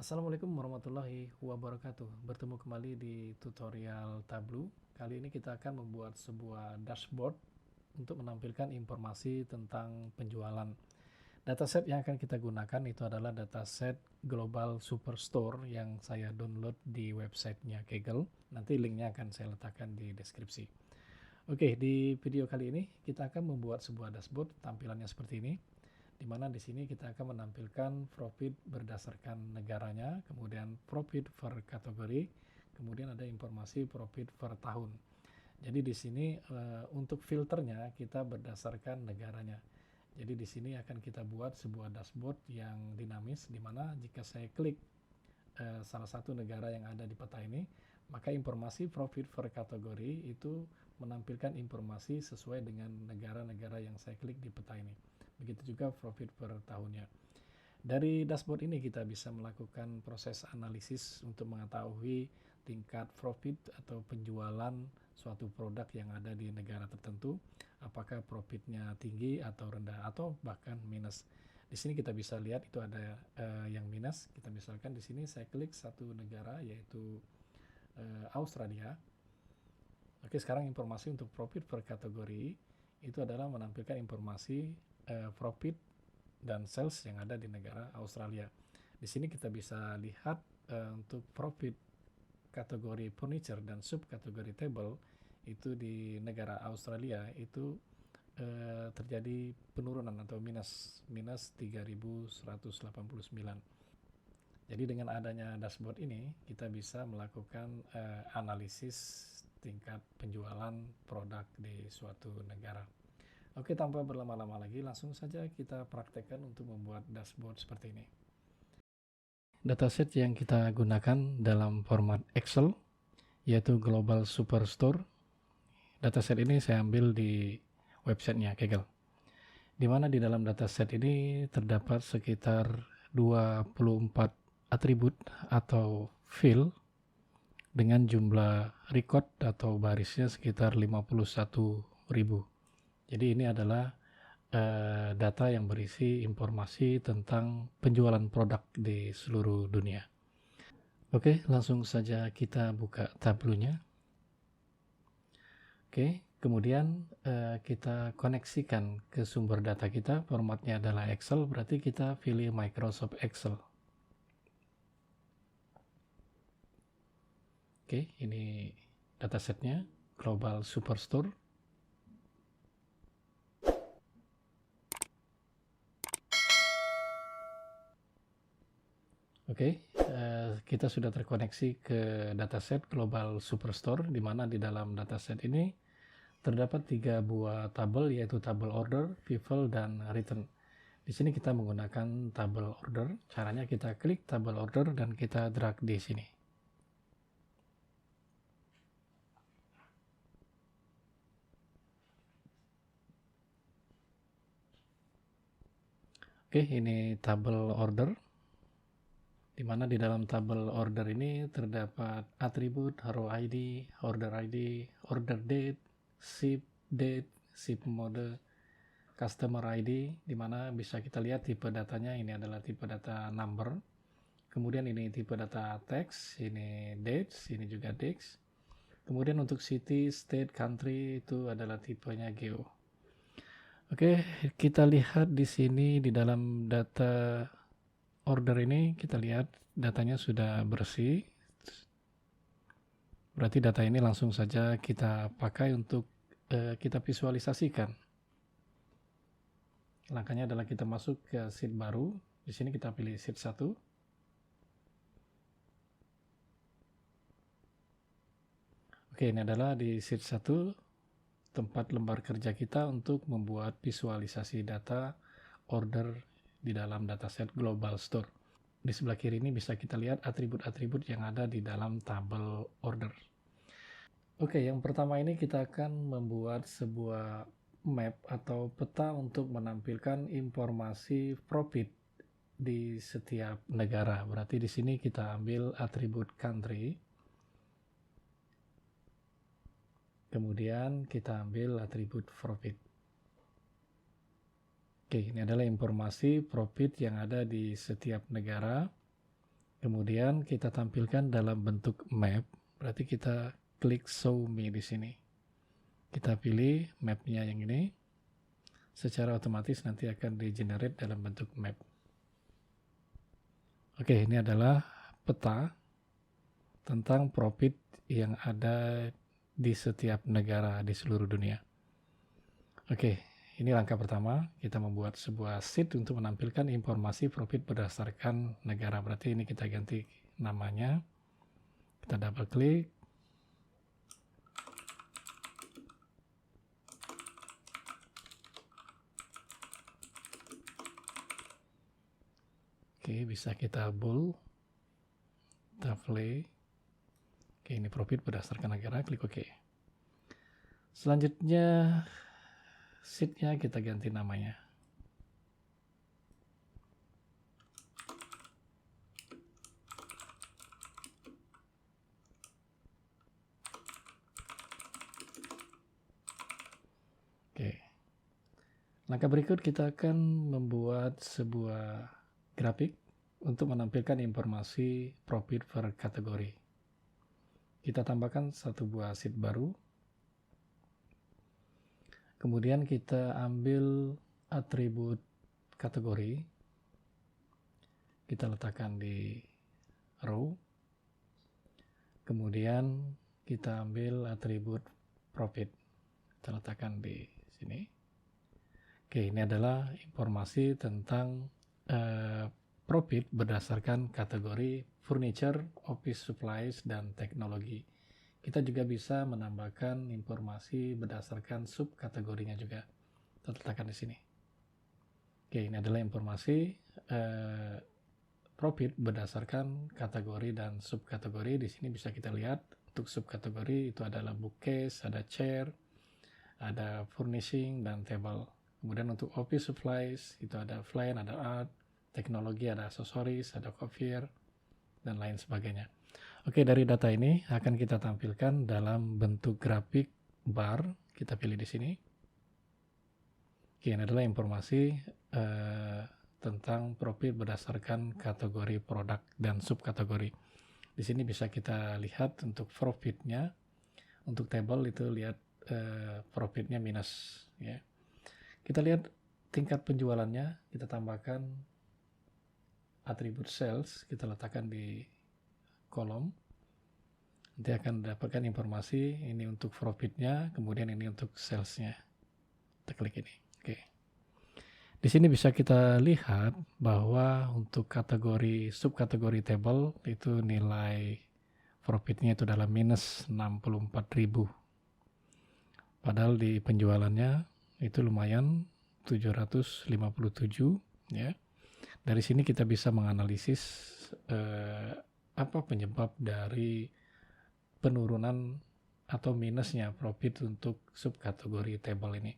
Assalamualaikum warahmatullahi wabarakatuh. Bertemu kembali di tutorial Tableau. Kali ini kita akan membuat sebuah dashboard untuk menampilkan informasi tentang penjualan. Dataset yang akan kita gunakan itu adalah dataset Global Superstore yang saya download di websitenya Kaggle. Nanti linknya akan saya letakkan di deskripsi. Oke, di video kali ini kita akan membuat sebuah dashboard. Tampilannya seperti ini, di mana di sini kita akan menampilkan profit berdasarkan negaranya, kemudian profit per kategori, kemudian ada informasi profit per tahun. Jadi di sini untuk filternya kita berdasarkan negaranya. Jadi di sini akan kita buat sebuah dashboard yang dinamis, di mana jika saya klik salah satu negara yang ada di peta ini, maka informasi profit per kategori itu menampilkan informasi sesuai dengan negara-negara yang saya klik di peta ini. Begitu juga profit per tahunnya. Dari dashboard ini kita bisa melakukan proses analisis untuk mengetahui tingkat profit atau penjualan suatu produk yang ada di negara tertentu, apakah profitnya tinggi atau rendah atau bahkan minus. Di sini kita bisa lihat itu ada yang minus. Kita misalkan di sini saya klik satu negara yaitu Australia. Oke, sekarang informasi untuk profit per kategori itu adalah menampilkan informasi profit dan sales yang ada di negara Australia. Di sini kita bisa lihat untuk profit kategori furniture dan subkategori table itu di negara Australia itu terjadi penurunan atau minus 3.189. Jadi dengan adanya dashboard ini kita bisa melakukan analisis tingkat penjualan produk di suatu negara. Oke, tanpa berlama-lama lagi, langsung saja kita praktekkan untuk membuat dashboard seperti ini. Dataset yang kita gunakan dalam format Excel yaitu Global Superstore. Dataset ini saya ambil di websitenya Kaggle, di mana di dalam dataset ini terdapat sekitar 24 atribut atau field dengan jumlah record atau barisnya sekitar 51.000. Jadi ini adalah data yang berisi informasi tentang penjualan produk di seluruh dunia. Oke, langsung saja kita buka tablunya. Oke, kemudian kita koneksikan ke sumber data kita. Formatnya adalah Excel, berarti kita pilih Microsoft Excel. Oke, ini datasetnya Global Superstore. Oke, kita sudah terkoneksi ke dataset Global Superstore, di mana di dalam dataset ini terdapat 3 buah tabel, yaitu tabel order, people, dan return. Di sini kita menggunakan tabel order. Caranya kita klik tabel order dan kita drag di sini. Oke, ini tabel order, di mana di dalam tabel order ini terdapat atribut, row ID, order date, ship mode, customer ID, di mana bisa kita lihat tipe datanya ini adalah tipe data number. Kemudian ini tipe data text, ini dates, ini juga dates. Kemudian untuk city, state, country itu adalah tipenya geo. Oke, kita lihat di sini di dalam data order ini kita lihat datanya sudah bersih. Berarti data ini langsung saja kita pakai untuk kita visualisasikan. Langkahnya adalah kita masuk ke sheet baru. Di sini kita pilih sheet 1. Oke, ini adalah di sheet 1 tempat lembar kerja kita untuk membuat visualisasi data order di dalam dataset Global Store. Di sebelah kiri ini bisa kita lihat atribut-atribut yang ada di dalam tabel order. Oke, yang pertama ini kita akan membuat sebuah map atau peta untuk menampilkan informasi profit di setiap negara. Berarti di sini kita ambil atribut country. Kemudian kita ambil atribut profit. Oke, ini adalah informasi profit yang ada di setiap negara. Kemudian kita tampilkan dalam bentuk map, berarti kita klik show me di sini. Kita pilih mapnya yang ini, secara otomatis nanti akan di-generate dalam bentuk map. Oke, ini adalah peta tentang profit yang ada di setiap negara di seluruh dunia. Oke, ini langkah pertama, kita membuat sebuah sheet untuk menampilkan informasi profit berdasarkan negara. Berarti ini kita ganti namanya, kita double klik. Oke, bisa kita bold, kita play. Oke, ini profit berdasarkan negara, klik OK. Selanjutnya sheet-nya kita ganti namanya. Oke. Langkah berikut kita akan membuat sebuah grafik untuk menampilkan informasi profit per kategori. Kita tambahkan satu buah sheet baru. Kemudian kita ambil atribut kategori. Kita letakkan di row. Kemudian kita ambil atribut profit. Kita letakkan di sini. Oke, ini adalah informasi tentang profit berdasarkan kategori furniture, office supplies, dan teknologi. Kita juga bisa menambahkan informasi berdasarkan subkategorinya juga. Kita letakkan di sini. Oke, ini adalah informasi profit berdasarkan kategori dan subkategori. Di sini bisa kita lihat untuk subkategori itu adalah bookcase, ada chair, ada furnishing, dan table. Kemudian untuk office supplies itu ada plant, ada art, teknologi, ada aksesoris, ada courier, dan lain sebagainya. Oke, dari data ini akan kita tampilkan dalam bentuk grafik bar. Kita pilih di sini. Oke, ini adalah informasi tentang profit berdasarkan kategori produk dan subkategori. Di sini bisa kita lihat untuk profitnya. Untuk table itu lihat profitnya minus. Ya. Kita lihat tingkat penjualannya. Kita tambahkan atribut sales, kita letakkan di kolom. Nanti akan mendapatkan informasi ini untuk profitnya, kemudian ini untuk salesnya. Kita klik ini. Oke. Di sini bisa kita lihat bahwa untuk kategori subkategori table itu nilai profitnya itu adalah minus 64.000. Padahal di penjualannya itu lumayan 757 ya. Dari sini kita bisa menganalisis apa penyebab dari penurunan atau minusnya profit untuk subkategori table ini.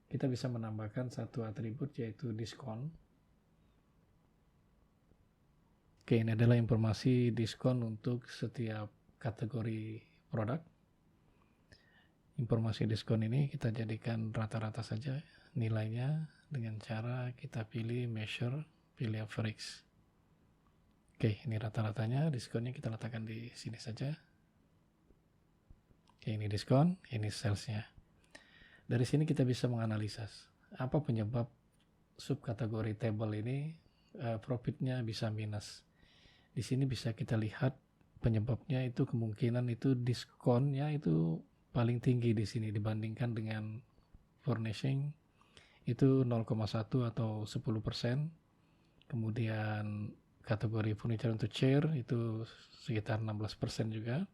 Kita bisa menambahkan satu atribut yaitu diskon. Oke, ini adalah informasi diskon untuk setiap kategori produk. Informasi diskon ini kita jadikan rata-rata saja nilainya dengan cara kita pilih measure, pilih average. Oke, ini rata-ratanya, diskonnya kita letakkan di sini saja. Oke, ini diskon, ini salesnya. Dari sini kita bisa menganalisis apa penyebab subkategori table ini profitnya bisa minus. Di sini bisa kita lihat penyebabnya itu kemungkinan itu diskonnya itu paling tinggi di sini dibandingkan dengan furnishing itu 0,1 atau 10%. Kemudian kategori furniture untuk chair itu sekitar 16% juga.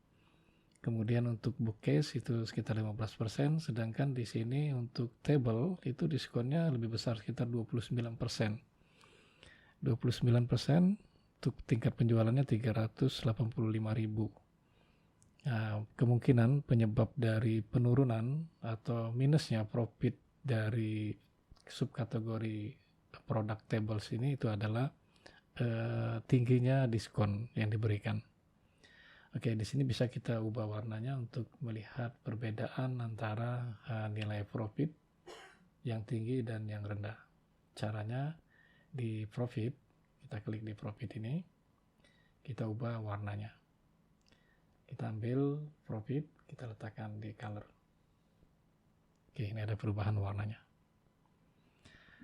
Kemudian untuk bookcase itu sekitar 15%, sedangkan di sini untuk table itu diskonnya lebih besar sekitar 29%. 29% untuk tingkat penjualannya 385.000. Nah, kemungkinan penyebab dari penurunan atau minusnya profit dari subkategori produk tables ini itu adalah tingginya diskon yang diberikan. Oke, di sini bisa kita ubah warnanya untuk melihat perbedaan antara nilai profit yang tinggi dan yang rendah. Caranya di profit, kita klik di profit ini. kita ubah warnanya. Kita ambil profit, kita letakkan di color. Oke, ini ada perubahan warnanya.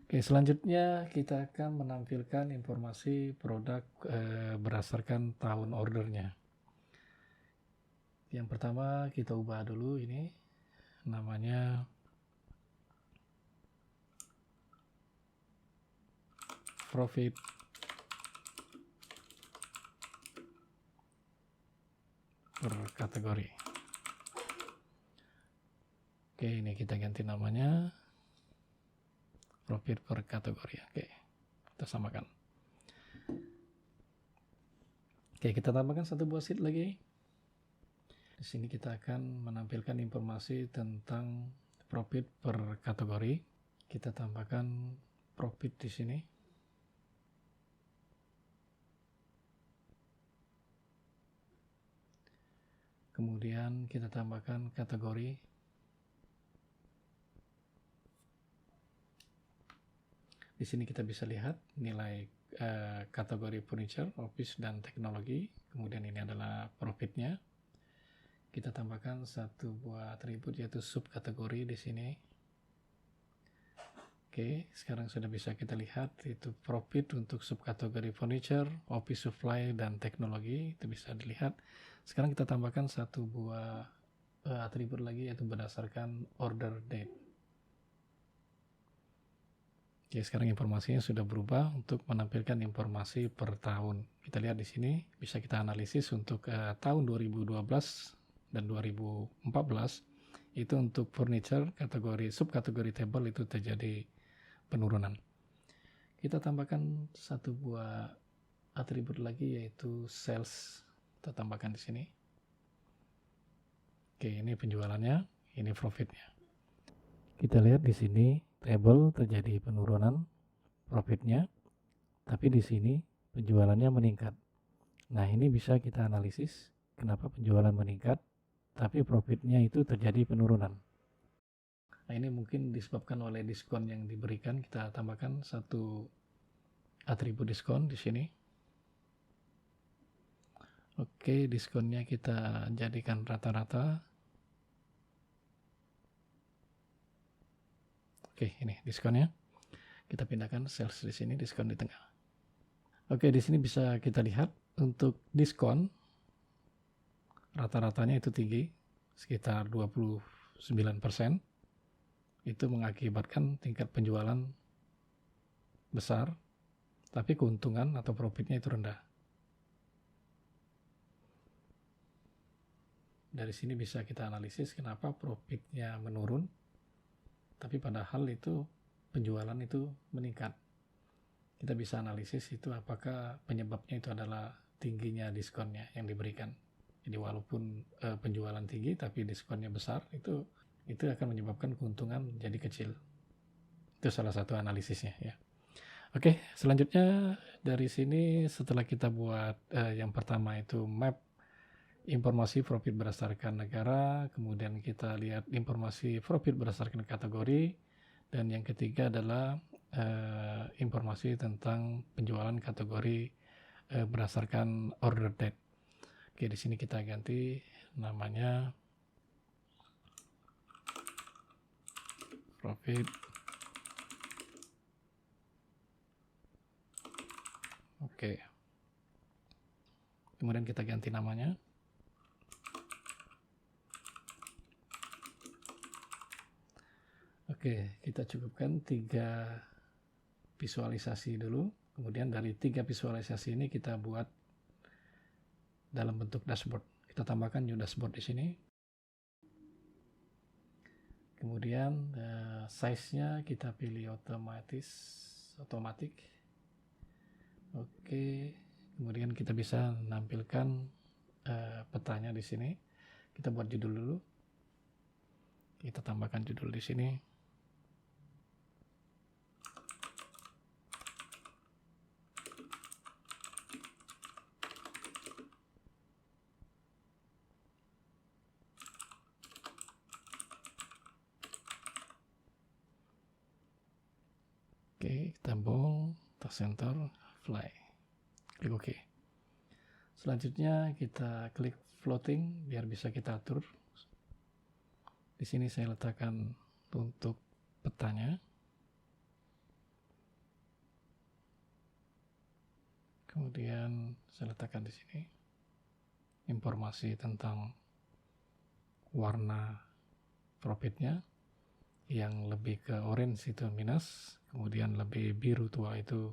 Oke, selanjutnya kita akan menampilkan informasi produk berdasarkan tahun ordernya. Yang pertama kita ubah dulu ini, namanya profit per kategori. Oke, ini kita ganti namanya profit per kategori. Oke, kita samakan. Oke, kita tambahkan satu buah sheet lagi. Di sini kita akan menampilkan informasi tentang profit per kategori. Kita tambahkan profit di sini. Kemudian kita tambahkan kategori. Di sini kita bisa lihat nilai kategori furniture, office, dan teknologi. Kemudian ini adalah profitnya. Kita tambahkan satu buah atribut yaitu subkategori di sini. Oke, sekarang sudah bisa kita lihat itu profit untuk subkategori furniture, office supply, dan teknologi. Itu bisa dilihat. Sekarang kita tambahkan satu buah atribut lagi yaitu berdasarkan order date. Oke, sekarang informasinya sudah berubah untuk menampilkan informasi per tahun. Kita lihat di sini, bisa kita analisis untuk tahun 2012 dan 2014, itu untuk furniture, subkategori table itu terjadi penurunan. Kita tambahkan satu buah atribut lagi yaitu sales. Kita tambahkan di sini. Oke, ini penjualannya, ini profitnya. Kita lihat di sini table terjadi penurunan profitnya, tapi di sini penjualannya meningkat. Nah, ini bisa kita analisis kenapa penjualan meningkat, tapi profitnya itu terjadi penurunan. Nah, ini mungkin disebabkan oleh diskon yang diberikan. Kita tambahkan satu atribut diskon di sini. Oke, diskonnya kita jadikan rata-rata. Oke, ini diskonnya. Kita pindahkan sales di sini, diskon di tengah. Oke, di sini bisa kita lihat untuk diskon rata-ratanya itu tinggi, sekitar 29%. Itu mengakibatkan tingkat penjualan besar, tapi keuntungan atau profitnya itu rendah. Dari sini bisa kita analisis kenapa profitnya menurun, tapi padahal itu penjualan itu meningkat. Kita bisa analisis itu apakah penyebabnya itu adalah tingginya diskonnya yang diberikan. Jadi walaupun penjualan tinggi tapi diskonnya besar, itu akan menyebabkan keuntungan jadi kecil. Itu salah satu analisisnya ya. Oke, selanjutnya dari sini setelah kita buat yang pertama itu map informasi profit berdasarkan negara, kemudian kita lihat informasi profit berdasarkan kategori, dan yang ketiga adalah informasi tentang penjualan kategori berdasarkan order date. Oke, di sini kita ganti namanya profit oke. Kemudian kita ganti namanya. Oke, kita cukupkan 3 visualisasi dulu. Kemudian dari 3 visualisasi ini kita buat dalam bentuk dashboard. Kita tambahkan new dashboard di sini. Kemudian size-nya kita pilih otomatik. Oke, kemudian kita bisa menampilkan petanya di sini. Kita buat judul dulu. Kita tambahkan judul di sini. Oke, kita bold, task center, fly. Klik OK. Selanjutnya kita klik floating biar bisa kita atur. Di sini saya letakkan untuk petanya. Kemudian saya letakkan di sini informasi tentang warna profitnya, yang lebih ke orange itu minus, kemudian lebih biru tua itu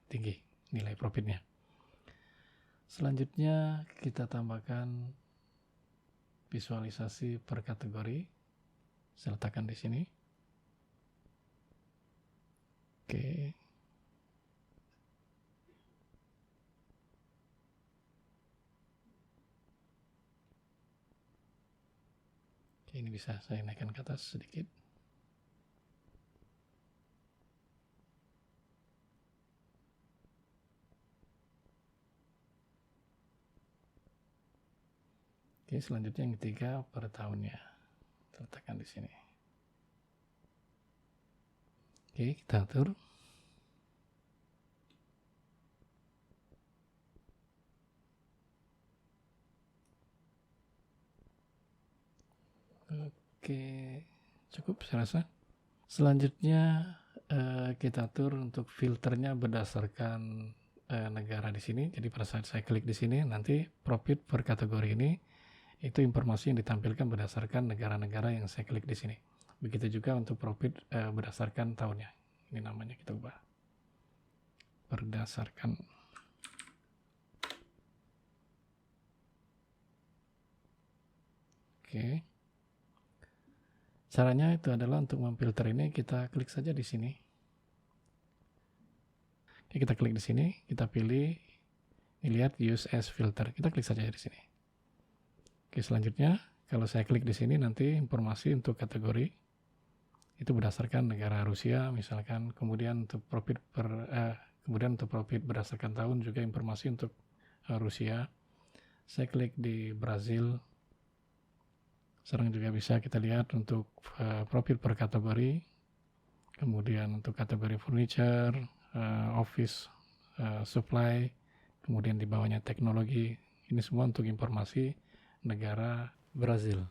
tinggi nilai profitnya. Selanjutnya kita tambahkan visualisasi per kategori. Saya letakkan di sini. Oke. Ini bisa saya naikkan ke atas sedikit. Oke, selanjutnya yang ketiga per tahunnya. Letakkan di sini. Oke, kita atur. Oke, cukup saya rasa. Selanjutnya kita atur untuk filternya berdasarkan negara di sini. Jadi pada saat saya klik di sini, nanti profit per kategori ini itu informasi yang ditampilkan berdasarkan negara-negara yang saya klik di sini. Begitu juga untuk profit berdasarkan tahunnya. Ini namanya kita ubah. Berdasarkan. Oke. Caranya itu adalah untuk memfilter ini kita klik saja di sini. Oke, kita klik di sini, kita pilih, lihat use as filter. Kita klik saja di sini. Oke, selanjutnya kalau saya klik di sini nanti informasi untuk kategori itu berdasarkan negara Rusia misalkan, kemudian untuk profit berdasarkan tahun juga informasi untuk Rusia. Saya klik di Brazil. Sekarang juga bisa kita lihat untuk profit per kategori, kemudian untuk kategori furniture, office supply, kemudian di bawahnya teknologi. Ini semua untuk informasi negara Brazil.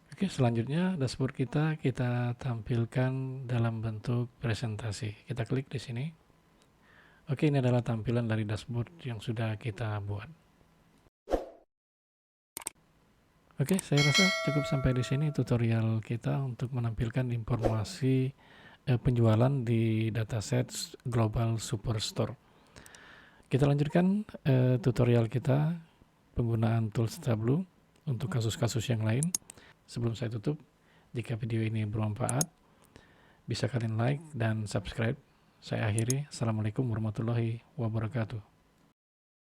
Oke, selanjutnya dashboard kita tampilkan dalam bentuk presentasi. Kita klik di sini. Oke, ini adalah tampilan dari dashboard yang sudah kita buat. Oke, saya rasa cukup sampai di sini tutorial kita untuk menampilkan informasi penjualan di dataset Global Superstore. Kita lanjutkan tutorial kita penggunaan tools Tableau untuk kasus-kasus yang lain. Sebelum saya tutup, jika video ini bermanfaat, bisa kalian like dan subscribe. Saya akhiri. Assalamualaikum warahmatullahi wabarakatuh.